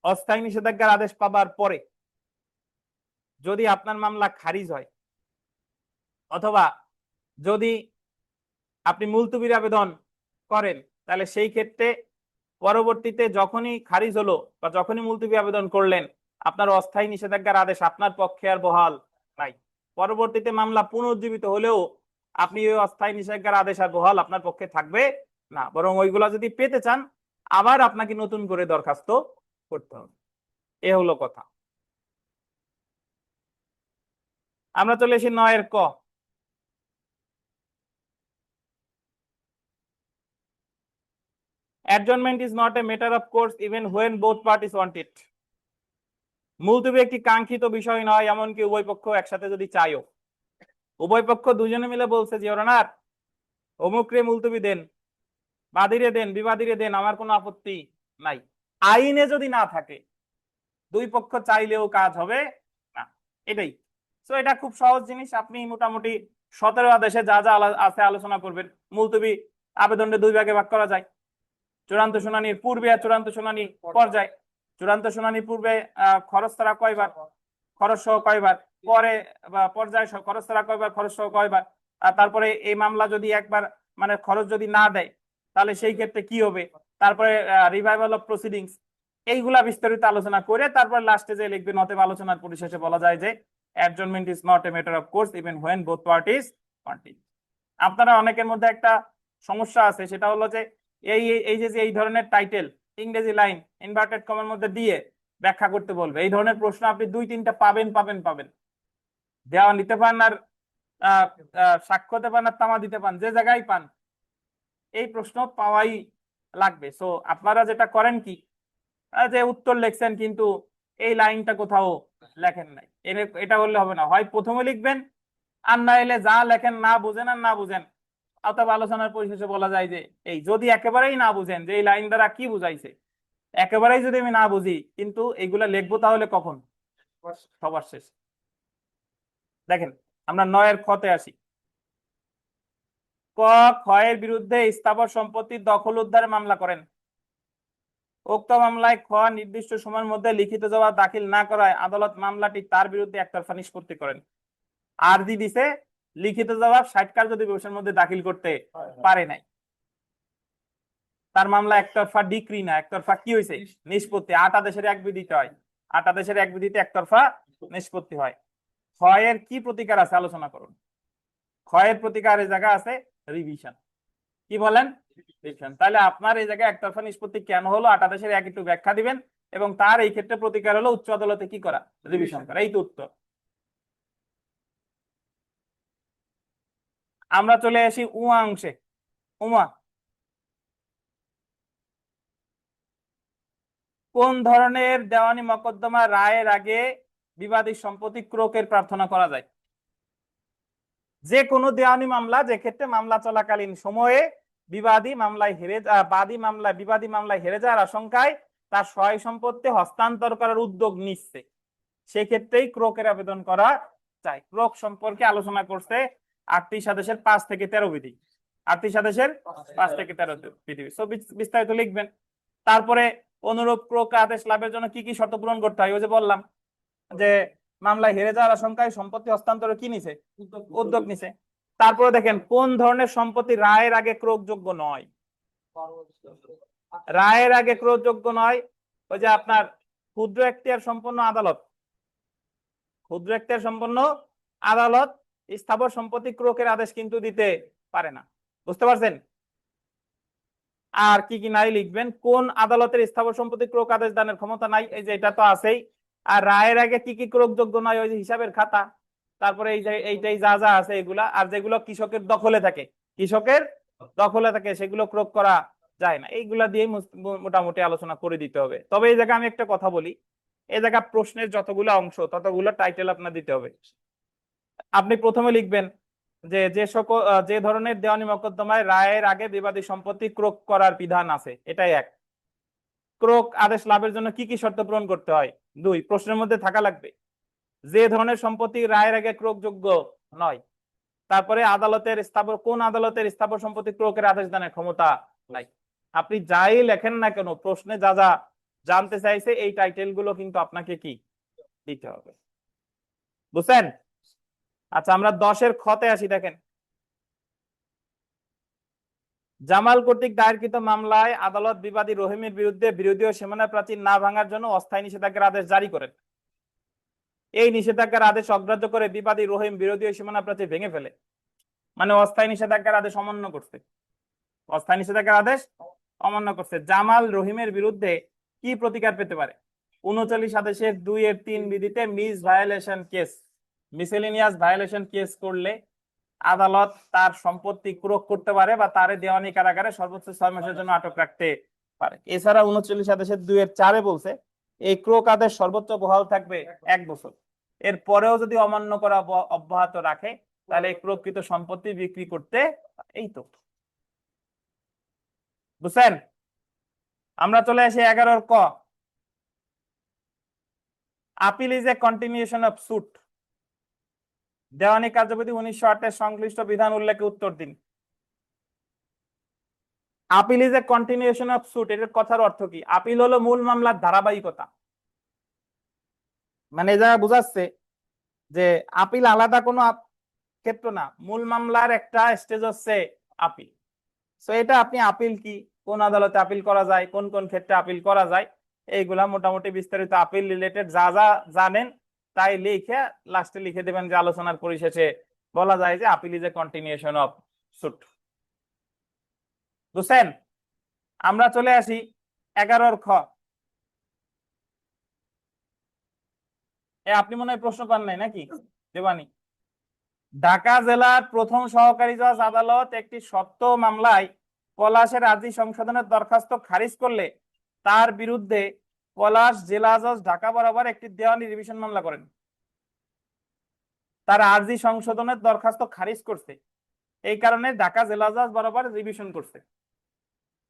অস্থায়ী নিষেধাজ্ঞার আদেশ পাবার পরে যদি আপনার মামলা খারিজ হয় অথবা যদি আপনি মুলতবির আবেদন করেন, তাহলে সেই ক্ষেত্রে পরবর্তীতে যখনই খারিজ হলো বা যখনই মুলতবি আবেদন করলেন, আপনার অস্থায়ী নিষেধাজ্ঞার আদেশ আপনার পক্ষে আর বহাল নাই। পরবর্তীতে মামলা পুনরুজ্জীবিত হলেও আপনি ওই অস্থায়ী নিষেধাজ্ঞার আদেশ আর বহাল আপনার পক্ষে থাকবে না, বরং ওইগুলা যদি পেতে চান আবার আপনাকে নতুন করে দরখাস্ত করতে হবে। এ হলো কথা। আমরা চলে এসি 9 ক। Adjournment is not a matter of course even when both parties want it. মুলতবি একটি কাঙ্ক্ষিত বিষয় নয়, এমনকি উভয় পক্ষ একসাথে যদি চাইও। উভয় পক্ষ দুজনে মিলে বলছে যে অনার অমুকরে মুলতবি দেন, বাদীরে দেন, বিবাদীরে দেন, আমার কোনো আপত্তি নাই। আইনে যদি না থাকে, দুই পক্ষ চাইলেও কাজ হবে না, এটাই। সো এটা খুব সহজ জিনিস। আপনি মোটামুটি 17 আদেশে যা যা আছে আলোচনা করবেন। মুলতবি আবেদনটা দুই ভাগে ভাগ করা যায়, চূড়ান্ত শুনানির পূর্বে আর চূড়ান্ত শুনানি পর্যায়ে। চূড়ান্ত শুনানির পূর্বে খরচ ছাড়া কয়বার, খরচ সহ কয়বার, পরে পর্যায়ে খরচ ছাড়া কয়বার, খরচ সহ কয়বার, আর তারপরে এই মামলা যদি একবার মানে খরচ যদি না দেয় তাহলে সেই ক্ষেত্রে কি হবে, তারপরে রিভাইভাল অফ প্রসিডিংস, এইগুলা বিস্তারিত আলোচনা করে তারপর লাস্টে যে লিখবেন, অতএব আলোচনার পরিশেষে বলা যায় যে adjournment is not a matter of course even when both parties want it. আপনারা অনেকের মধ্যে একটা সমস্যা আছে, সেটা হলো যে এই যে এই ধরনের টাইটেল ইংরেজি লাইন ইনভার্টেড কমার মধ্যে দিয়ে ব্যাখ্যা করতে বলবে, এই ধরনের প্রশ্ন আপনি 2-3টা পাবেন। দেওয়া নিতে পান আর সাক্ষ্য দিতে পান আর তামা দিতে পান, যে জায়গায় পান এই প্রশ্ন পাওয়াই লাগবে। সো আপনারা যেটা করেন কি, যে উত্তর লিখছেন কিন্তু এই লাইনটা কোথাও লেখেন নাই, এটা বললে হবে না। হয় প্রথমে লিখবেন, আর না এলে যা লেখেন না বুঝেন আর না বুঝেন, অথবা আলোচনার পরিশেষে বলা যায় যে এই যদি একেবারেই না বুঝেন যে এই লাইন দ্বারা কি বুঝাইছে, একেবারেই যদি আমি না বুঝি কিন্তু এগুলা লিখবো, তাহলে কখন, সবার শেষ। দেখেন আমরা 9 খতে আসি। ক, ক্ষয়ের বিরুদ্ধে স্থাবর সম্পত্তির দখল উদ্ধারে মামলা করেন। উক্ত মামলায় খ নির্দিষ্ট সময়ের মধ্যে লিখিত জবাব দাখিল না করায় আদালত মামলাটি তার বিরুদ্ধে একতরফা নিষ্পত্তি করেন। আরজি দিছে, লিখিত জবাব 60 কার্যদিবসের মধ্যে দাখিল করতে পারে নাই, তার মামলা একতরফা ডিক্রি না, একতরফা কি হয়েছে, নিষ্পত্তি। 8 আদেশের এক বিধিতে হয়, 8 আদেশের এক বিধিতে একতরফা নিষ্পত্তি হয়। ক্ষয়ের কি প্রতিকার আছে আলোচনা করুন। ক্ষয়ের প্রতিকারের জায়গা আছে রিভিশন। কি বলেন, রিভিশন। তাহলে আপনার এই জায়গায় একতরফা নিষ্পত্তি কেন হলো 8 আদেশের এক একটু ব্যাখ্যা দিবেন, এবং তার এই ক্ষেত্রে প্রতিকার হলো উচ্চ আদালতে কি করা, রিভিশন করা। এই তো উত্তর। আমরা চলে আসি উমা অংশে। উমা, কোন ধরনের দেওয়ানি মকদ্দমা রায়ের আগে বিবাদী সম্পত্তি ক্রোকের প্রার্থনা করা যায়? যে কোনো দেওয়ানি মামলা, যে ক্ষেত্রে মামলা চলাকালীন সময়ে বিবাদী মামলায় হেরে যাওয়ার আশঙ্কায় তার সহায় সম্পত্তি হস্তান্তর করার উদ্যোগ নিচ্ছে, সেক্ষেত্রেই ক্রোকের আবেদন করা যায়। ক্রোক সম্পর্কে আলোচনা করছে 38 আদেশের 5 থেকে 13 বিধি, 38 আদেশের 5 থেকে 13 বিধি। সো বিস্তারিত লিখবেন। তারপরে অনুরূপ ক্রোক আদেশ লাভের জন্য কি কি শর্ত পূরণ করতে হয়, ওই যে বললাম যে মামলায় হেরে যাওয়ার আশঙ্কায় সম্পত্তি হস্তান্তরে কি নিছে, উদ্যোগ নিছে। তারপরে দেখেন কোন ধরনের সম্পত্তি রায়ের আগে ক্রোকযোগ্য নয়। রায়ের আগে ক্রোকযোগ্য নয়, ওই যে আপনার ক্ষুদ্র এখতিয়ার সম্পন্ন আদালত, ক্ষুদ্র এখতিয়ার সম্পন্ন আদালত স্থাবর সম্পত্তি ক্রোকের আদেশ কিন্তু দিতে পারে না। বুঝতে পারছেন? আর কি কি নাই লিখবেন, কোন আদালতের স্থাবর সম্পত্তি ক্রোক আদেশ দানের ক্ষমতা নাই, এই যে এটা তো আছেই। আর রায়ের আগে কি কি ক্রোকযোগ্য নয়, ওই যে হিসাবের খাতা, তারপরে এই যে এইটাই যা যা আছে এগুলা। আর যেগুলো কৃষকের দখলে থাকে, কৃষকের দখলে থাকে সেগুলো ক্রোক করা যায় না। এইগুলা দিয়ে মোটামুটি আলোচনা করে দিতে হবে। তবে এই জায়গায় আমি একটা কথা বলি, এই জায়গা প্রশ্নের যতগুলো অংশ ততগুলো টাইটেল আপনার দিতে হবে। আপনি প্রথমে লিখবেন যে ধরনের দেওয়ানি মকদ্দমায় রায়ের আগে বিবাদী সম্পত্তি ক্রোক করার বিধান আছে, এটাই এক। ক্রোক আদেশ লাভের জন্য কি কি শর্ত পূরণ করতে হয়, 2, প্রশ্নের মধ্যে থাকা লাগবে। যে ধরনের সম্পত্তি রায়ের আগে ক্রোকযোগ্য নয়। তারপরে কোন আদালতের স্থাবর সম্পত্তি ক্রোকের আদেশ দানের ক্ষমতা নাই। আপনি যাই লেখেন না কেন, প্রশ্নে যা যা জানতে চাইছে এই টাইটেল গুলো কিন্তু আপনাকে কি দিতে হবে। বুঝছেন? আচ্ছা, আমরা 10 খতে আসি। দেখেন জামাল কর্তৃক দায়েরকৃত মামলায় আদালত বিবাদী রহিমের বিরুদ্ধে বিরোধী ও সীমানা প্রাচীর না ভাঙার জন্য অস্থায়ী নিষেধাজ্ঞার আদেশ জারি করেন। এই নিষেধাজ্ঞার আদেশ অগ্রাহ্য করে বিবাদী রহিম বিরোধী ও সীমানা প্রাচীর ভেঙে ফেলে, মানে অস্থায়ী নিষেধাজ্ঞার আদেশ অমান্য করছে, অস্থায়ী নিষেধাজ্ঞার আদেশ অমান্য করছে। জামাল রহিমের বিরুদ্ধে কি প্রতিকার পেতে পারে? 39 আদেশের 2-3 বিধিতে misc violation case, miscellaneous violation case করলে আদালত তার সম্পত্তি ক্রোক করতে পারে বা তারে দেওয়ানি কারাগারে সর্বোচ্চ 6 মাসের জন্য আটক রাখতে পারে। এছাড়া 39 আদেশের 2-4 বলছে এই ক্রোক আদেশ সর্বোচ্চ বহাল থাকবে 1 বছর। এর পরেও যদি অমান্য করা অব্যাহত রাখে তাহলে এই ক্রোককৃত সম্পত্তি বিক্রি করতে, এই তো বুঝছেন। আমরা চলে আসি 11 ক। Appeal is a continuation of suit. দেওয়ানি কার্যবিধি 1908 সংশ্লিষ্ট বিধান উল্লেখে উত্তর দিন। Appeal is a continuation of suit, এর কথার অর্থ কি? আপিল হলো মূল মামলার ধারাবাহিকতা, মানে যা বুঝাচ্ছে যে আপিল আলাদা কোনো ক্ষেত্র না, মূল মামলার একটা স্টেজ হচ্ছে আপিল। সো এটা আপনি আপিল কি, কোন আদালতে আপিল করা যায়, কোন কোন ক্ষেত্রে আপিল করা যায়, এইগুলা মোটামুটি বিস্তারিত আপিল রিলেটেড যা যা জানেন তাই লিখে লাস্টে লিখে দেবেন যে আলোচনার পরিশেষে বলা যায় যে appeal is a continuation of suit. বুঝছেন? আমরা চলে আসি 11 খ। আপনি মনে হয় প্রশ্ন পান নাই নাকি দেবানি? ঢাকা জেলার প্রথম সহকারী জজ আদালত একটি সত্য মামলায় পলাশের আর্জি সংশোধনের দরখাস্ত খারিজ করলে তার বিরুদ্ধে পলাশ জেলা জজ ঢাকা বরাবর একটি দেওয়ানি রিভিশন মামলা করেন। তার আর্জি সংশোধনের দরখাস্ত খারিজ করছে, এই কারণে ঢাকা জেলা জজ বরাবর রিভিশন করছে।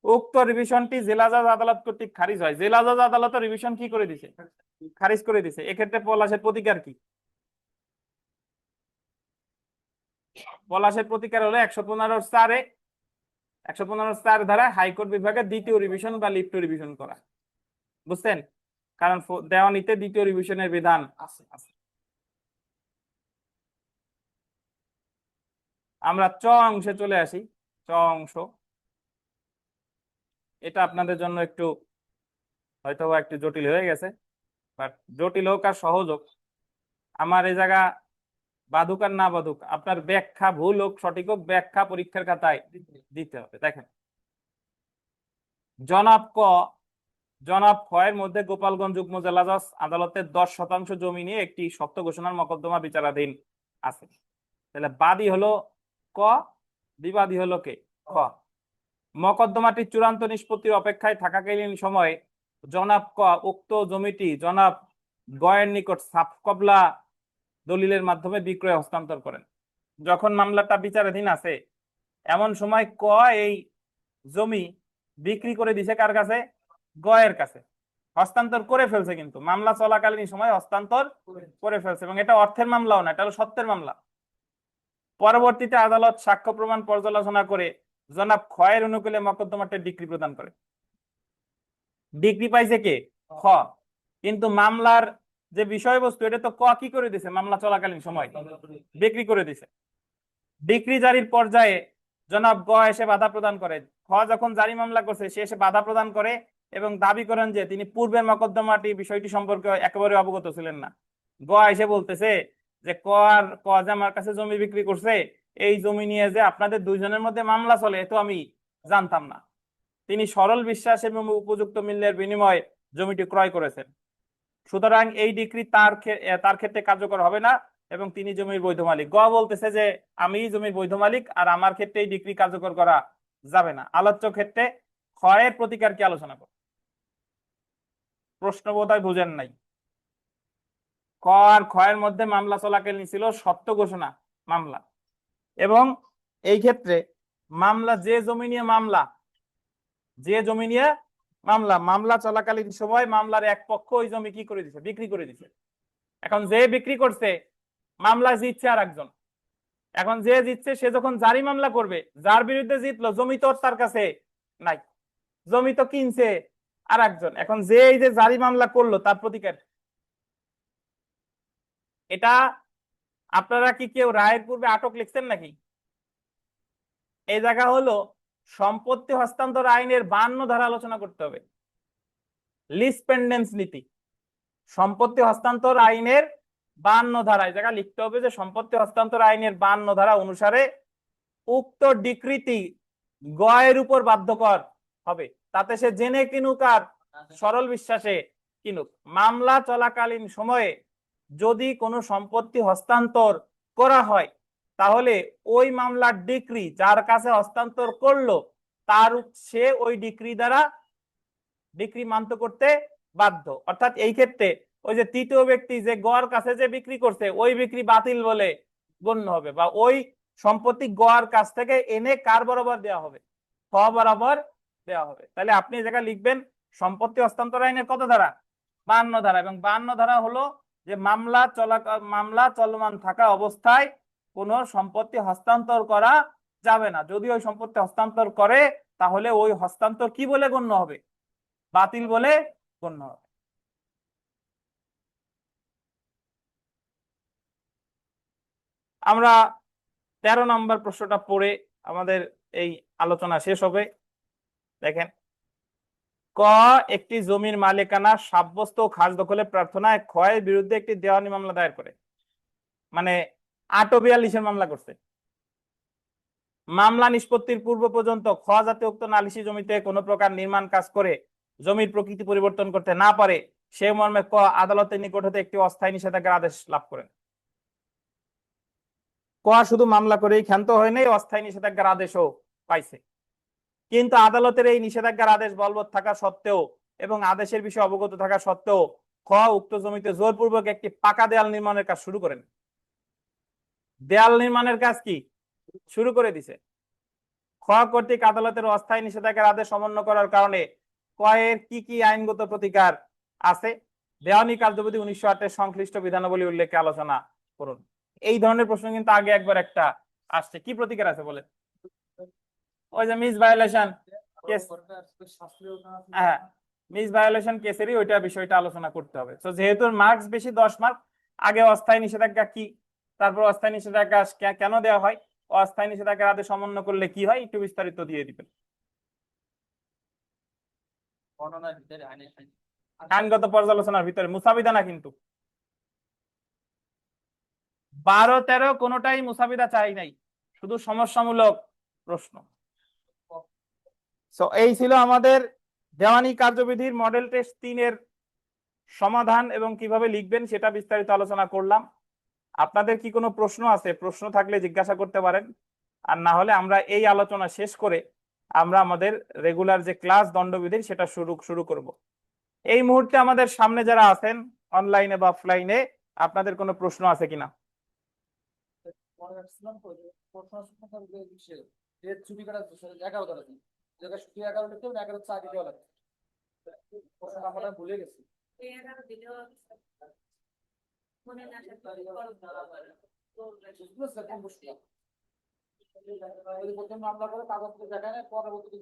উক্ত রিভিশনটি জেলা জজ আদালত কর্তৃক খারিজ হয়। জেলা জজ আদালত রিভিশন কি করে দিছে? খারিজ করে দিছে। এক্ষেত্রে পলাশের প্রতিকার কি? পলাশের প্রতিকার হলো 115 ধারা হাইকোর্ট বিভাগের দ্বিতীয় রিভিশন বা লিপ্ট রিভিশন করা। বুঝছেন? কারণ দেওয়ানিতে দ্বিতীয় রিভিশনের বিধান আছে। আমরা চ অংশে চলে আসি। চ অংশ, এটা আপনাদের জন্য একটু হয়তো একটু জটিল হয়ে গেছে, বাট জটিল হোক আর সহজ হোক, আমার এই জায়গা বাধুক আর না বাধুক, আপনার ব্যাখ্যা ভুল হোক সঠিক হোক, ব্যাখ্যা পরীক্ষার খাতায় দিতে হবে। দেখেন, জনাব ক জনাব খ এর মধ্যে গোপালগঞ্জ যুগ্ম জেলা জজ আদালতের 10% জমি নিয়ে একটি সত্য ঘোষণার মকদ্দমা বিচারাধীন আছে। তাহলে বাদী হলো ক, বিবাদী হলো কে? খ। মকদ্দমাটি চূড়ান্ত নিষ্পত্তির অপেক্ষায় থাকাকালীন সময়ে জনাব ক উক্ত জমিটি জনাব গয়ের নিকট সাফকবলা দলিলের মাধ্যমে বিক্রয় হস্তান্তর করেন। যখন মামলাটা বিচারাধীন আছে এমন সময় ক এই জমি বিক্রি করে দিছে কার কাছে? গয়ের কাছে। হস্তান্তর করে ফেলছে, কিন্তু মামলা চলাকালীন সময় হস্তান্তর করে ফেলছে, এবং এটা অর্থের মামলাও না, এটা হলো সত্যের মামলা। পরবর্তীতে আদালত সাক্ষ্য প্রমাণ পর্যালোচনা করে জনাব খয়ের অনুকূলে মকদ্দমাটি ডিক্রি প্রদান করে। ডিক্রি পাইছে কে? খ। কিন্তু মামলার যে বিষয়বস্তু এটা তো ক কি করে দিছে? মামলা চলাকালীন সময় বিক্রি করে দিছে। ডিক্রি জারির পর্যায়ে জনাব গ এসে বাধা প্রদান করে। খ যখন জারি মামলা করছে সে এসে বাধা প্রদান করে এবং দাবি করেন যে তিনি পূর্বের মকদ্দমাটি বিষয়টি সম্পর্কে একেবারে অবগত ছিলেন না। গ এসে বলতেছে যে ক যে আমার কাছে জমি বিক্রি করছে, এই জমি নিয়ে যে আপনাদের দুইজনের মধ্যে মামলা চলে এ তো আমি জানতাম না। তিনি সরল বিশ্বাস এবং উপযুক্ত মূল্যের বিনিময়ে জমিটি ক্রয় করেছেন, সুতরাং এই ডিক্রি তার ক্ষেত্রে কার্যকর হবে না এবং তিনি জমির বৈধ মালিক। গ বলতেছে যে আমি জমির বৈধ মালিক আর আমার ক্ষেত্রে এই ডিক্রি কার্যকর করা যাবে না। আলোচ্য ক্ষেত্রে ক্ষয়ের প্রতিকার কি আলোচনা করব। প্রশ্ন বোধহয় বুঝেন নাই। ক আর ক্ষয়ের মধ্যে মামলা চলাকালীন ছিল সত্য ঘোষণা মামলা, এবং এই ক্ষেত্রে মামলা যে জমি নিয়ে মামলা চলাকালীন সময় মামলার এক পক্ষ ওই জমি কি করে দিছে? বিক্রি করে দিছে। এখন যে বিক্রি করছে মামলা জিতছে আর একজন। এখন যে জিতছে সে যখন জারি মামলা করবে, যার বিরুদ্ধে জিতলো জমি তো তার কাছে নাই, জমি তো কিনছে আর একজন। এখন যে এই যে জারি মামলা করলো তার প্রতিকার এটা। আপনারা কি কেউ রায়ের পূর্বে আটক লিখছেন নাকি? এই জায়গা হলো সম্পত্তি হস্তান্তর আইনের 52 ধারা আলোচনা করতে হবে। লিজ পেন্ডেন্স নীতি, সম্পত্তি হস্তান্তর আইনের 52 ধারা, এই জায়গায় লিখতে হবে যে সম্পত্তি হস্তান্তর আইনের 52 ধারা অনুসারে উক্ত ডিক্রিটি গয়ের উপর বাধ্যকর হবে, তাতে সে জেনে কিনুক আর সরল বিশ্বাসে কিনুক। মামলা চলাকালীন সময়ে যদি কোনো সম্পত্তি হস্তান্তর করা হয়, তাহলে ওই মামলার ডিক্রি যার কাছে হস্তান্তর করলো সে ওই ডিক্রি দ্বারা বিক্রি মান্য করতে বাধ্য। অর্থাৎ এই ক্ষেত্রে ওই যে তৃতীয় ব্যক্তি যে গড় কাছে যে বিক্রি করছে ওই বিক্রি বাতিল বলে গণ্য হবে, বা ওই সম্পত্তি গড় কাছ থেকে এনে কার বরাবর দেওয়া হবে, খ বরাবর দেওয়া হবে। তাহলে আপনি এই জায়গায় লিখবেন সম্পত্তি হস্তান্তর আইনের কত ধারা, 52 ধারা, এবং 52 ধারা হলো যে মামলা চলমান থাকা অবস্থায় কোনো সম্পত্তি হস্তান্তর করা যাবে না। যদি ওই সম্পত্তি হস্তান্তর করে তাহলে ওই হস্তান্তর কি বলে গণ্য হবে, বাতিল বলে গণ্য হবে। আমরা 13 নম্বর প্রশ্নটা পড়ে আমাদের এই আলোচনা শেষ হবে। দেখেন, ক একটি জমির মালিকানা সাব্যস্ত ও খাস দখলের প্রার্থনায় ক্ষয়ের বিরুদ্ধে একটি দেওয়ানি মামলা দায়ের করে, মানে 842-এর মামলা করছে। মামলা নিষ্পত্তির পূর্ব পর্যন্ত খ যাতে উক্ত নালিশি জমিতে কোনো প্রকার নির্মাণ কাজ করে জমির প্রকৃতি পরিবর্তন করতে না পারে সে মর্মে ক আদালতের নিকট হতে একটি অস্থায়ী নিষেধাজ্ঞার আদেশ লাভ করেন। ক শুধু মামলা করেই ক্ষান্ত হয় নাই, অস্থায়ী নিষেধাজ্ঞার আদেশও পাইছে। কিন্তু আদালতের এই নিষেধাজ্ঞার আদেশ বলবৎ থাকা সত্ত্বেও এবং আদেশের বিষয়ে অবগত থাকা সত্ত্বেও খ উক্ত জমিতে জোরপূর্বক একটি পাকা দেয়াল নির্মাণের কাজ শুরু করেন। দেয়াল নির্মাণের কাজ কি শুরু করে দিছে। খ কর্তৃক আদালতের অস্থায়ী নিষেধাজ্ঞার আদেশ অমান্য করার কারণে ক এর কি কি আইনগত প্রতিকার আছে, দেওয়ানি কার্যবিধি 1908 সংশ্লিষ্ট বিধানাবলী উল্লেখে আলোচনা করুন। এই ধরনের প্রশ্ন কিন্তু আগে একবার একটা আসছে, কি প্রতিকার আছে বলেন? ওই যে মিস ভায়োলেশন কেস, হ্যাঁ মিস ভায়োলেশন কেসেরই ওইটা বিষয়টা আলোচনা করতে হবে। তো যেহেতু মার্কস বেশি 10 মার্ক, আগে অস্থায়ী নিষেধাজ্ঞা কি, তারপর অস্থায়ী নিষেধাজ্ঞা কেন দেওয়া হয়, অস্থায়ী নিষেধাজ্ঞার আদেশ অমান্য করলে কি হয়, একটু বিস্তারিত দিয়ে দিবেন। আইনগত পর্যালোচনার ভিতরে মুসাবিদা না, কিন্তু 12-13 কোনোটাই মুসাবিদা চাই নাই, শুধু সমস্যামূলক প্রশ্ন। এই ছিল আমাদের দেওয়ানি কার্যবিধির মডেল টেস্ট 3 এর সমাধান এবং কিভাবে লিখবেন সেটা বিস্তারিত আলোচনা করলাম। আপনাদের কি কোনো প্রশ্ন আছে? প্রশ্ন থাকলে জিজ্ঞাসা করতে পারেন, আর না হলে আমরা এই আলোচনা শেষ করে আমরা আমাদের রেগুলার যে ক্লাস দণ্ডবিধির সেটা শুরু করব। এই মুহূর্তে আমাদের সামনে যারা আছেন অনলাইনে বা অফলাইনে, আপনাদের কোনো প্রশ্ন আছে কিনা? ভুলে গেছি মামলা করে কাগজ দেখায় না, পরবর্তী